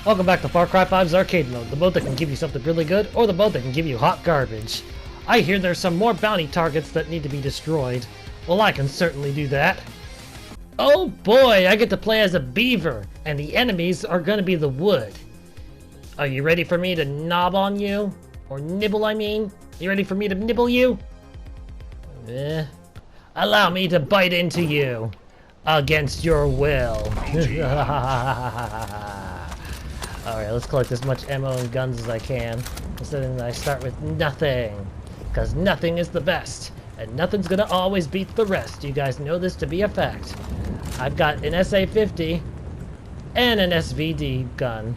Welcome back to Far Cry 5's arcade mode, the mode that can give you something really good, or the mode that can give you hot garbage. I hear there's some more bounty targets that need to be destroyed. Well, I can certainly do that. Oh boy, I get to play as a beaver, and the enemies are gonna be the wood. Are you ready for me to knob on you? Or nibble, I mean? You ready for me to nibble you? Allow me to bite into you. Against your will. Alright, let's collect as much ammo and guns as I can. So then I start with nothing. Because nothing is the best. And nothing's gonna always beat the rest. You guys know this to be a fact. I've got an SA-50 and an SVD gun.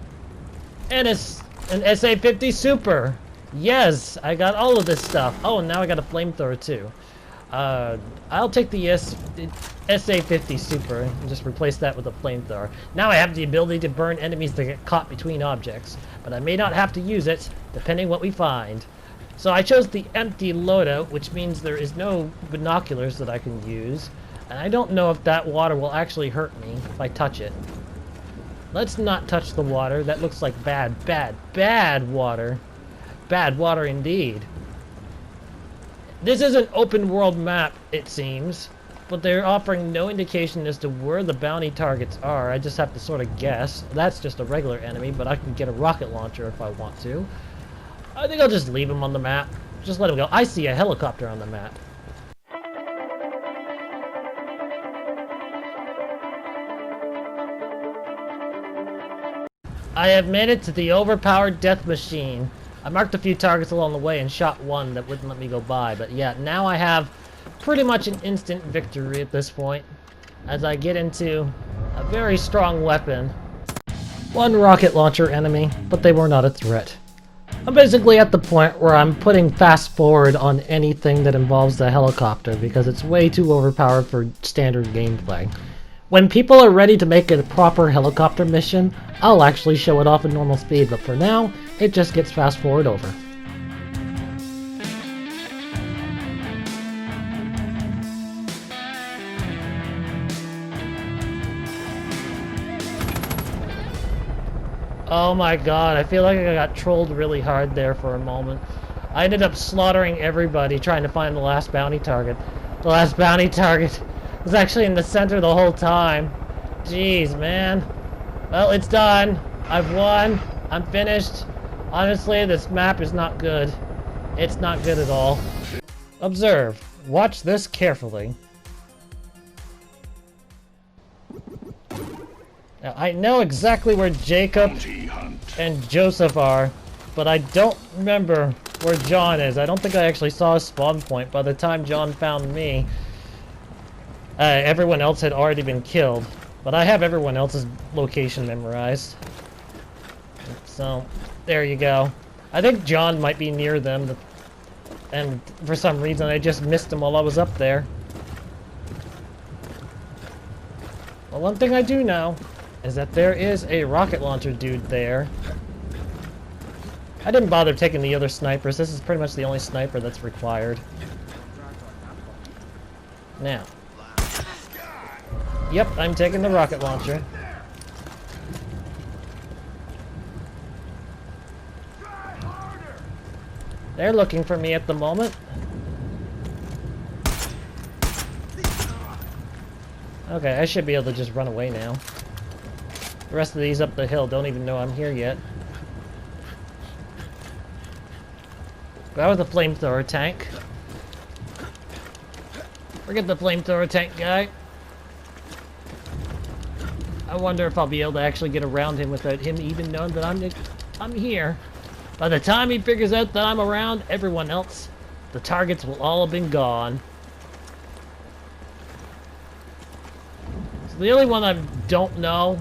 And an SA-50 Super. Yes, I got all of this stuff. Oh, and now I got a flamethrower too. I'll take the SA-50 Super and just replace that with a flamethrower. Now I have the ability to burn enemies that get caught between objects, but I may not have to use it, depending what we find. So I chose the empty loadout, which means there is no binoculars that I can use, and I don't know if that water will actually hurt me if I touch it. Let's not touch the water. That looks like bad water. Bad water indeed. This is an open world map, it seems, but they're offering no indication as to where the bounty targets are. I just have to sort of guess. That's just a regular enemy, but I can get a rocket launcher if I want to. I think I'll just leave him on the map. Just let him go. I see a helicopter on the map. I have made it to the overpowered death machine. I marked a few targets along the way and shot one that wouldn't let me go by, but yeah, now I have pretty much an instant victory at this point, as I get into a very strong weapon. One rocket launcher enemy, but they were not a threat. I'm basically at the point where I'm putting fast forward on anything that involves the helicopter because it's way too overpowered for standard gameplay. When people are ready to make a proper helicopter mission, I'll actually show it off at normal speed, but for now, it just gets fast forward over. Oh my god, I feel like I got trolled really hard there for a moment. I ended up slaughtering everybody trying to find the last bounty target. The last bounty target was actually in the center the whole time. Jeez, man. Well, it's done. I've won. I'm finished. Honestly, this map is not good. It's not good at all. Observe. Watch this carefully. Now, I know exactly where Jacob and Joseph are, but I don't remember where John is. I don't think I actually saw a spawn point by the time John found me. Everyone else had already been killed, but I have everyone else's location memorized. So, there you go. I think John might be near them, and for some reason I just missed him while I was up there. Well, one thing I do know is that there is a rocket launcher dude there. I didn't bother taking the other snipers. This is pretty much the only sniper that's required. Now. Yep, I'm taking the rocket launcher. They're looking for me at the moment. Okay, I should be able to just run away now. The rest of these up the hill don't even know I'm here yet. That was a flamethrower tank. Forget the flamethrower tank guy. I wonder if I'll be able to actually get around him without him even knowing that I'm here. By the time he figures out that I'm around, everyone else, the targets will all have been gone. So the only one I don't know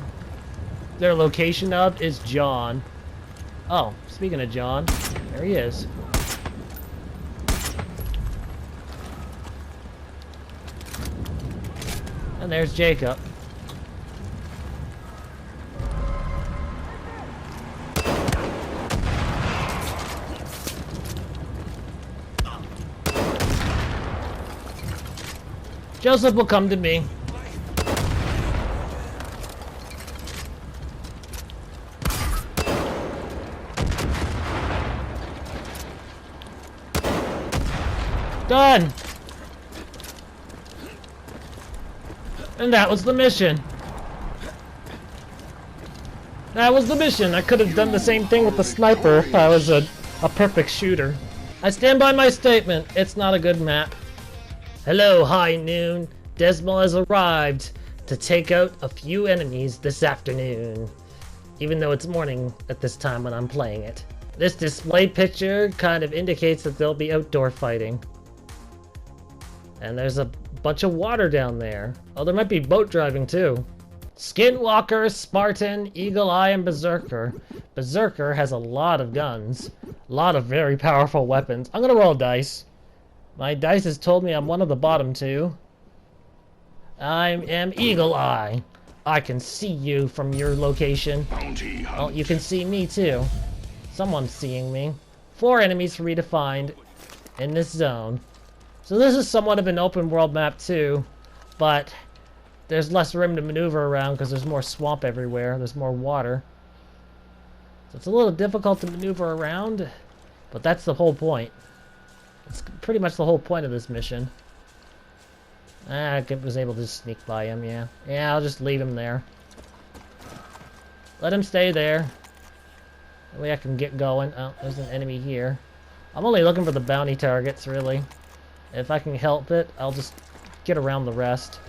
their location of is John. Oh, speaking of John, there he is. And there's Jacob. Joseph will come to me. Done! And that was the mission. That was the mission. I could have done the same thing with the sniper if I was a perfect shooter. I stand by my statement. It's not a good map. Hello, High Noon. Desmal has arrived to take out a few enemies this afternoon. Even though it's morning at this time when I'm playing it. This display picture kind of indicates that there'll be outdoor fighting. And there's a bunch of water down there. Oh, there might be boat driving too. Skinwalker, Spartan, Eagle Eye, and Berserker. Berserker has a lot of guns. A lot of very powerful weapons. I'm gonna roll dice. My dice has told me I'm one of the bottom two. I am Eagle Eye. I can see you from your location. Oh, you can see me too. Someone's seeing me. 4 enemies for me to find in this zone. So this is somewhat of an open world map too, but there's less room to maneuver around because there's more swamp everywhere. There's more water. So it's a little difficult to maneuver around, but that's the whole point. It's pretty much the whole point of this mission. I was able to sneak by him, yeah. Yeah, I'll just leave him there. Let him stay there. That way I can get going. Oh, there's an enemy here. I'm only looking for the bounty targets, really. If I can help it, I'll just get around the rest.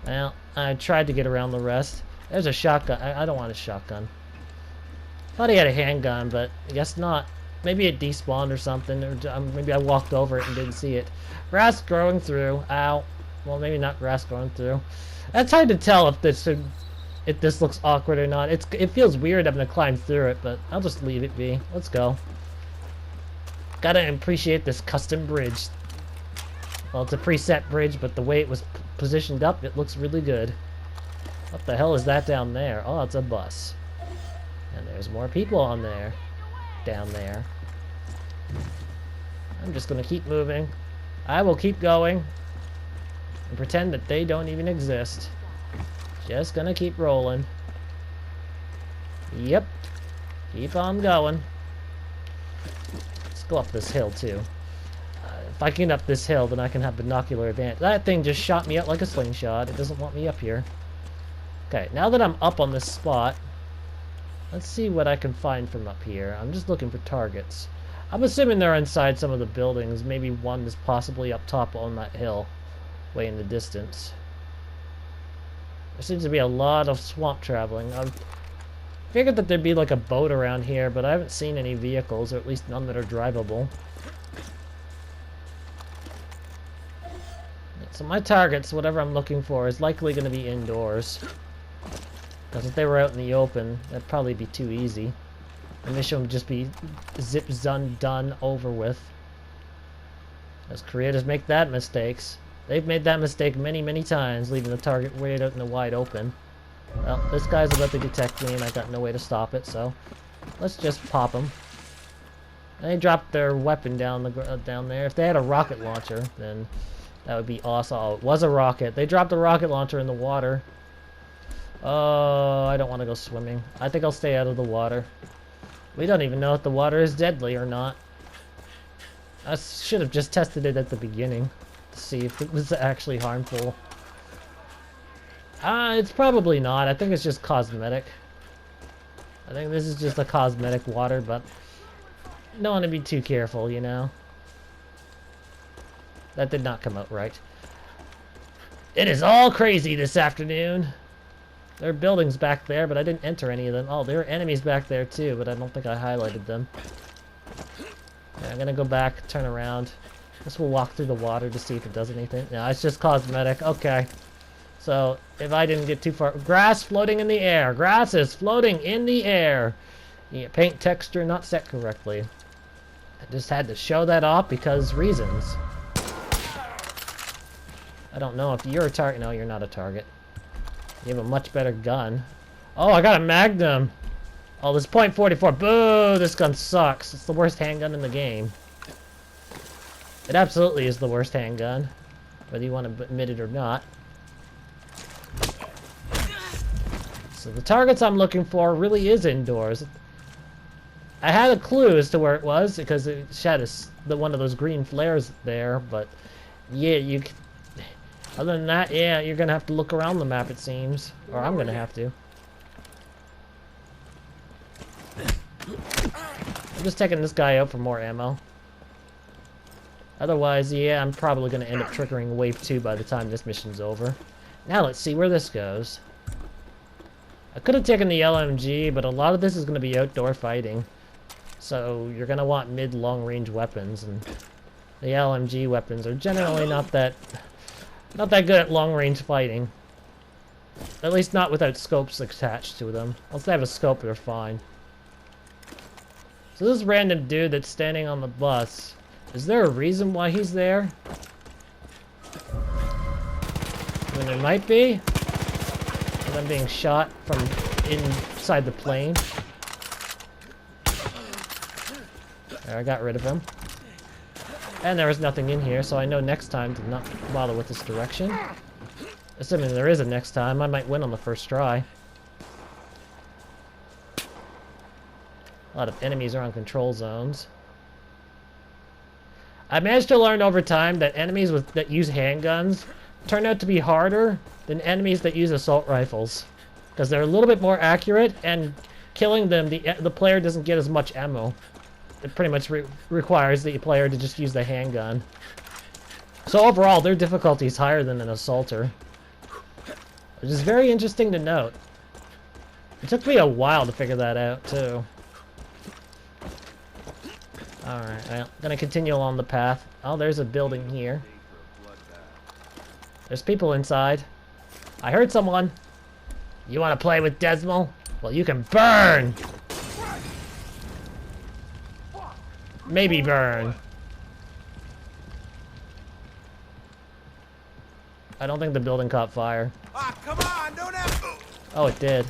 Well, I tried to get around the rest. There's a shotgun. I don't want a shotgun. Thought he had a handgun, but I guess not. Maybe it despawned or something, or maybe I walked over it and didn't see it. Grass growing through. Ow. Well, maybe not grass growing through. That's hard to tell if this looks awkward or not. It feels weird having to climb through it, but I'll just leave it be. Let's go. Gotta appreciate this custom bridge. Well, it's a preset bridge, but the way it was positioned up, it looks really good. What the hell is that down there? Oh, it's a bus. And there's more people on there. Down there. I'm just gonna keep moving. I will keep going. And pretend that they don't even exist. Just gonna keep rolling. Yep. Keep on going. Let's go up this hill too. If I can get up this hill, then I can have binocular advantage. That thing just shot me up like a slingshot. It doesn't want me up here. Okay, now that I'm up on this spot, let's see what I can find from up here. I'm just looking for targets. I'm assuming they're inside some of the buildings. Maybe one is possibly up top on that hill, way in the distance. There seems to be a lot of swamp traveling. I figured that there'd be like a boat around here, but I haven't seen any vehicles, or at least none that are drivable. So my targets, whatever I'm looking for, is likely going to be indoors. Because if they were out in the open, that'd probably be too easy. The mission would just be zip, zun, done, over with. As creators make that mistakes. They've made that mistake many, many times, leaving the target way out in the wide open. Well, this guy's about to detect me, and I got no way to stop it, so let's just pop him. And they dropped their weapon down there. If they had a rocket launcher, then that would be awesome. Oh, it was a rocket. They dropped a rocket launcher in the water. Oh, I don't want to go swimming. I think I'll stay out of the water. We don't even know if the water is deadly or not. I should have just tested it at the beginning to see if it was actually harmful. It's probably not. I think it's just cosmetic. I think this is just a cosmetic water, but don't want to be too careful, you know. That did not come out right. It is all crazy this afternoon. There are buildings back there, but I didn't enter any of them. Oh, there are enemies back there too, but I don't think I highlighted them. Yeah, I'm gonna go back, turn around. Guess we'll walk through the water to see if it does anything. No, it's just cosmetic. Okay. So, if I didn't get too far... Grass floating in the air. Grass is floating in the air. Yeah, paint texture not set correctly. I just had to show that off because reasons. I don't know if you're a target. No, you're not a target. You have a much better gun. Oh, I got a Magnum. Oh, this .44. Boo! This gun sucks. It's the worst handgun in the game. It absolutely is the worst handgun, whether you want to admit it or not. So the targets I'm looking for really is indoors. I had a clue as to where it was because it had one of those green flares there, but yeah, other than that, yeah, you're gonna have to look around the map, it seems, or I'm gonna have to. I'm just taking this guy out for more ammo. Otherwise, yeah, I'm probably gonna end up triggering wave 2 by the time this mission's over. Now let's see where this goes. I could have taken the LMG, but a lot of this is gonna be outdoor fighting. So you're gonna want mid-long range weapons, and the LMG weapons are generally not that good at long range fighting. At least not without scopes attached to them. Once they have a scope, they're fine. So this random dude that's standing on the bus, is there a reason why he's there? I mean, there might be. Because I'm being shot from inside the plane. There, I got rid of him. And there was nothing in here, so I know next time to not bother with this direction. Assuming there is a next time, I might win on the first try. A lot of enemies are on control zones. I managed to learn over time that enemies that use handguns turn out to be harder than enemies that use assault rifles. Because they're a little bit more accurate, and killing them, the player doesn't get as much ammo. It pretty much requires the player to just use the handgun. So overall, their difficulty is higher than an assaulter. Which is very interesting to note. It took me a while to figure that out, too. Alright, well, gonna continue along the path. Oh, there's a building here. There's people inside. I heard someone. You wanna play with Desmal? Well, you can burn! Maybe burn. I don't think the building caught fire. Ah, come on, don't have... Oh, it did.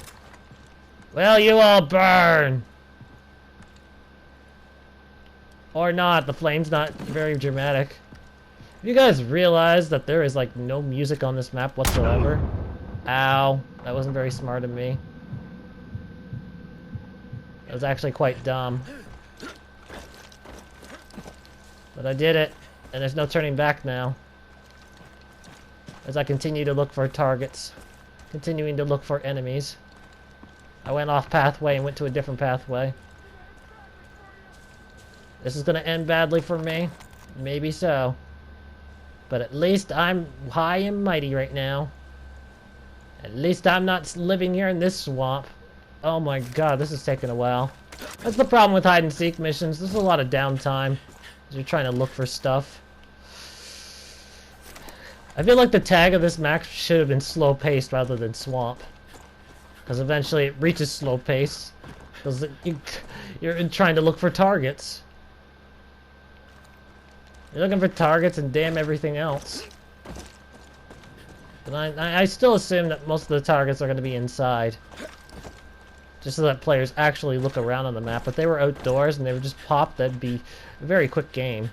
Well, you all burn! Or not, the flame's not very dramatic. Have you guys realized that there is, like, no music on this map whatsoever? Ow. That wasn't very smart of me. That was actually quite dumb. But I did it, and there's no turning back now. As I continue to look for targets. Continuing to look for enemies. I went off pathway and went to a different pathway. This is gonna end badly for me. Maybe so. But at least I'm high and mighty right now. At least I'm not living here in this swamp. Oh my god, this is taking a while. That's the problem with hide and seek missions. There's a lot of downtime as you're trying to look for stuff. I feel like the tag of this map should have been slow paced rather than swamp. Because eventually it reaches slow pace. Because you're trying to look for targets. You're looking for targets and damn everything else. But I still assume that most of the targets are going to be inside. Just so that players actually look around on the map. If they were outdoors and they were just popped, that'd be a very quick game.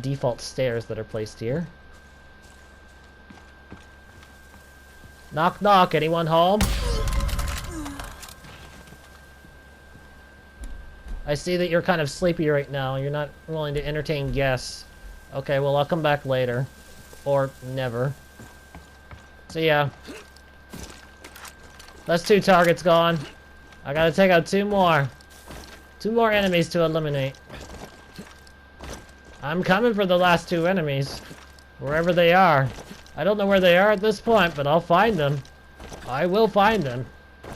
Default stairs that are placed here. Knock knock, anyone home? I see that you're kind of sleepy right now. You're not willing to entertain guests. Okay, well, I'll come back later. Or never. So yeah. That's 2 targets gone. I gotta take out 2 more. 2 more enemies to eliminate. I'm coming for the last 2 enemies. Wherever they are. I don't know where they are at this point, but I'll find them. I will find them.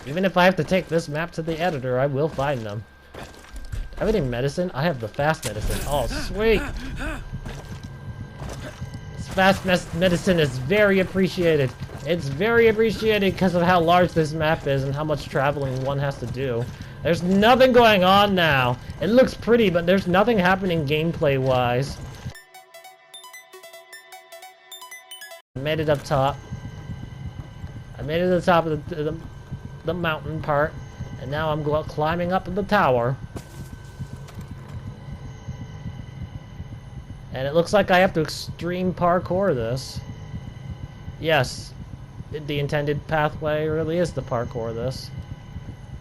Even if I have to take this map to the editor, I will find them. Have any medicine? I have the fast medicine. Oh, sweet! This fast medicine is very appreciated. It's very appreciated because of how large this map is and how much traveling one has to do. There's nothing going on now. It looks pretty, but there's nothing happening gameplay-wise. I made it up top. I made it to the top of the mountain part. And now I'm climbing up the tower. And it looks like I have to extreme parkour this. Yes. the intended pathway really is the parkour this.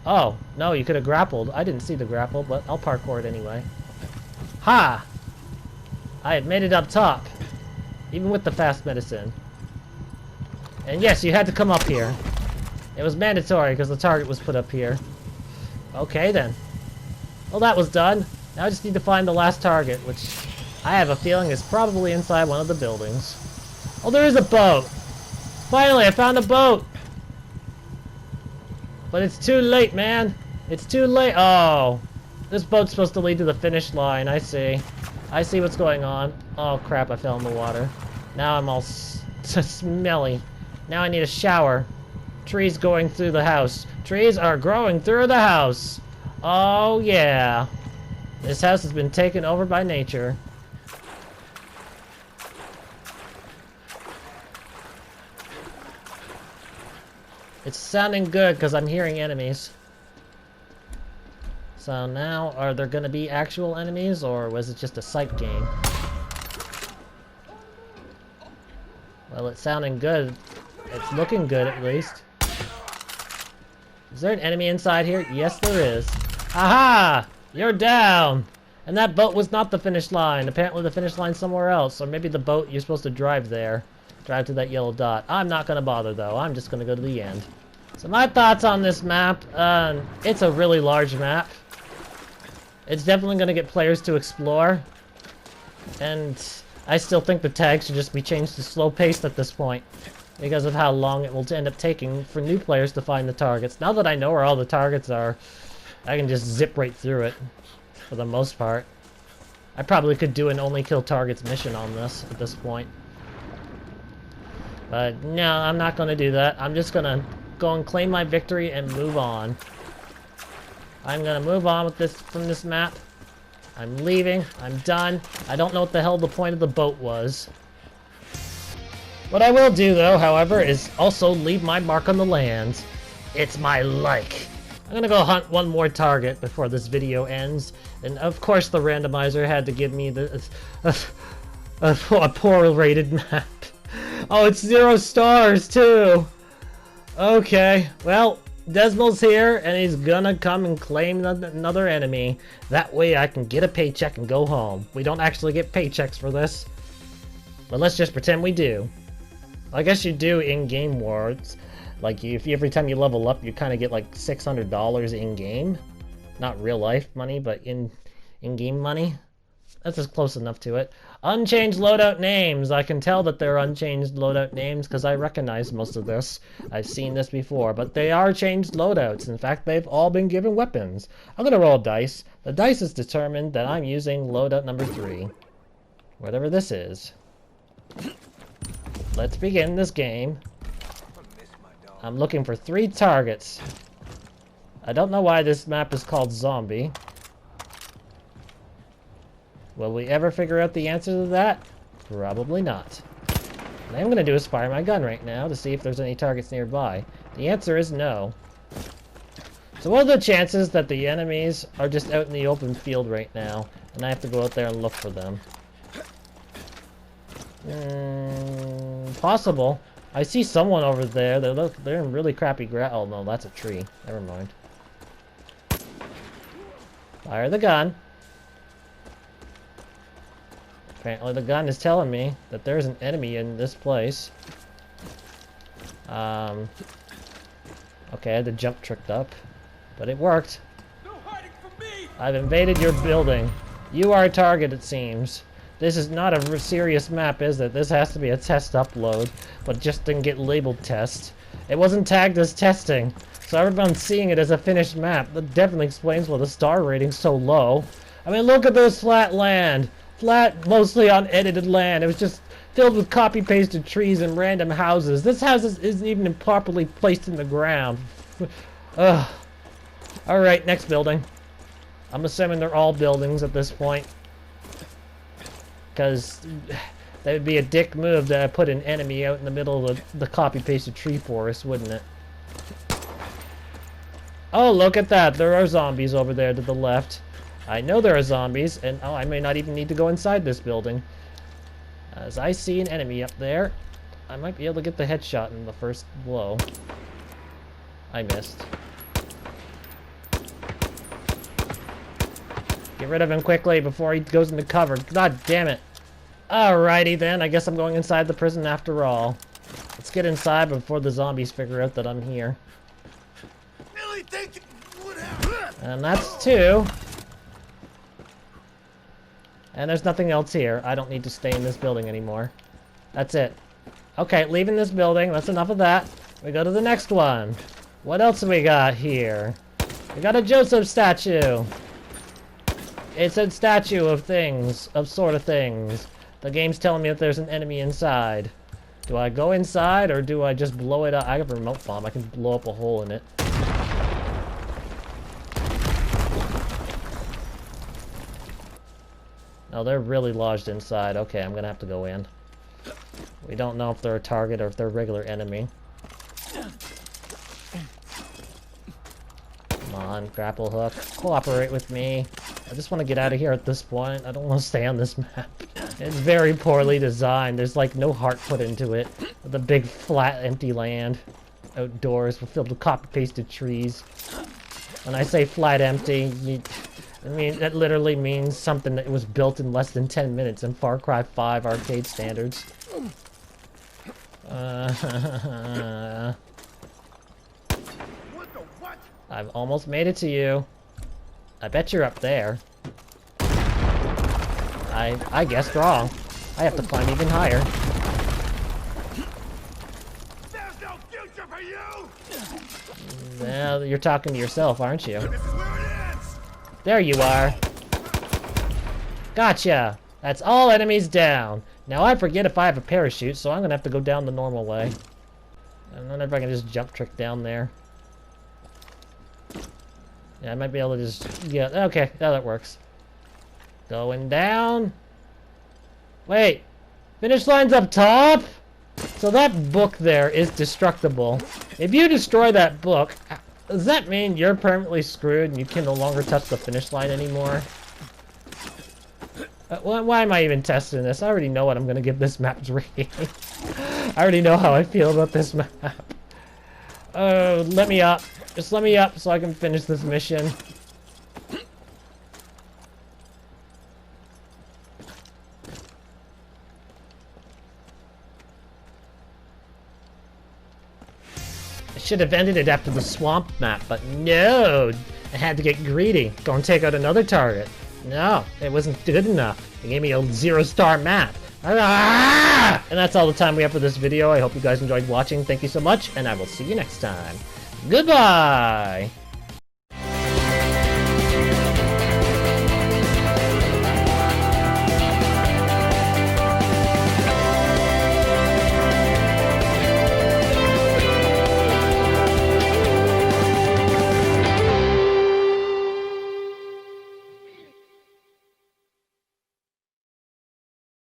Oh, no, you could have grappled. I didn't see the grapple, but I'll parkour it anyway. Ha! I had made it up top. Even with the fast medicine. And yes, you had to come up here. It was mandatory because the target was put up here. Okay then. Well, that was done. Now I just need to find the last target, which I have a feeling is probably inside one of the buildings. Oh, there is a boat! Finally, I found a boat! But it's too late, man! It's too late! Oh! This boat's supposed to lead to the finish line, I see. I see what's going on. Oh crap, I fell in the water. Now I'm all smelly. Now I need a shower. Trees going through the house. Trees are growing through the house! Oh yeah! This house has been taken over by nature. It's sounding good because I'm hearing enemies. So now, are there going to be actual enemies, or was it just a sight game? Well, it's sounding good. It's looking good, at least. Is there an enemy inside here? Yes, there is. Aha! You're down! And that boat was not the finish line. Apparently the finish line's somewhere else. Or maybe the boat, you're supposed to drive there. Drive to that yellow dot. I'm not going to bother, though. I'm just going to go to the end. So my thoughts on this map. It's a really large map. It's definitely going to get players to explore. And I still think the tag should just be changed to slow-paced at this point. Because of how long it will end up taking for new players to find the targets. Now that I know where all the targets are, I can just zip right through it. For the most part. I probably could do an only kill targets mission on this at this point. But no, I'm not going to do that. I'm just going to go and claim my victory and move on. I'm going to move on with this from this map. I'm leaving. I'm done. I don't know what the hell the point of the boat was. What I will do, though, however, is also leave my mark on the land. It's my like. I'm gonna go hunt one more target before this video ends. And of course the randomizer had to give me a poor rated map. Oh, it's 0 stars too! Okay, well, Desmond's here and he's gonna come and claim another enemy. That way I can get a paycheck and go home. We don't actually get paychecks for this. But let's just pretend we do. I guess you do in-game rewards. Like, every time you level up, you kind of get like $600 in-game. Not real-life money, but in-game money. That's just close enough to it. Unchanged loadout names. I can tell that they're unchanged loadout names because I recognize most of this. I've seen this before, but they are changed loadouts. In fact, they've all been given weapons. I'm going to roll a dice. The dice has determined that I'm using loadout number 3. Whatever this is. Let's begin this game. I'm looking for 3 targets. I don't know why this map is called Zombie. Will we ever figure out the answer to that? Probably not. What I'm going to do is fire my gun right now to see if there's any targets nearby. The answer is no. So what are the chances that the enemies are just out in the open field right now, and I have to go out there and look for them? Possible. I see someone over there. They're in really crappy grass. Oh no, that's a tree. Never mind. Fire the gun. Apparently the gun is telling me that there's an enemy in this place. Okay, I had the jump tricked up, but it worked. No hiding from me! I've invaded your building. You are a target, it seems. This is not a serious map, is it? This has to be a test upload, but just didn't get labeled test. It wasn't tagged as testing, so everyone's seeing it as a finished map. That definitely explains why the star rating's so low. I mean, look at this flat land. Flat, mostly unedited land. It was just filled with copy-pasted trees and random houses. This house isn't even properly placed in the ground. Ugh. Alright, next building. I'm assuming they're all buildings at this point. Because that would be a dick move to put an enemy out in the middle of the copy-pasted tree forest, wouldn't it? Oh, look at that. There are zombies over there to the left. I know there are zombies, and I may not even need to go inside this building. As I see an enemy up there. I might be able to get the headshot in the first blow. I missed. Get rid of him quickly before he goes into cover. God damn it. Alrighty then, I guess I'm going inside the prison after all. Let's get inside before the zombies figure out that I'm here. And that's 2. And there's nothing else here. I don't need to stay in this building anymore. That's it. Okay, leaving this building. That's enough of that. We go to the next one. What else have we got here? We got a Joseph statue. It's a statue of things, of sort of things. The game's telling me that there's an enemy inside. Do I go inside or do I just blow it up? I have a remote bomb. I can blow up a hole in it. No, they're really lodged inside. Okay, I'm gonna have to go in. We don't know if they're a target or if they're a regular enemy. Come on, grapple hook. Cooperate with me. I just want to get out of here at this point. I don't want to stay on this map. It's very poorly designed. There's like no heart put into it. The big flat empty land outdoors filled with copy-pasted trees. When I say flat empty, I mean that literally means something that was built in less than 10 minutes in Far Cry 5 arcade standards. I've almost made it to you. I bet you're up there. I guessed wrong. I have to climb even higher. There's no future for you! Well, you're talking to yourself, aren't you? This is where it ends! There you are. Gotcha! That's all enemies down. Now I forget if I have a parachute, so I'm gonna have to go down the normal way. I don't know if I can just jump trick down there. Yeah, I might be able to just... Yeah, okay, yeah, that works. Going down. Wait. Finish line's up top? So that book there is destructible. If you destroy that book, does that mean you're permanently screwed and you can no longer touch the finish line anymore? Why am I even testing this? I already know what I'm going to give this map's rating. I already know how I feel about this map. Oh, let me up. Just let me up so I can finish this mission. I should have ended it after the swamp map, but no! I had to get greedy. Go and take out another target. No, it wasn't good enough. It gave me a 0-star map. Ah! And that's all the time we have for this video. I hope you guys enjoyed watching. Thank you so much, and I will see you next time. Goodbye!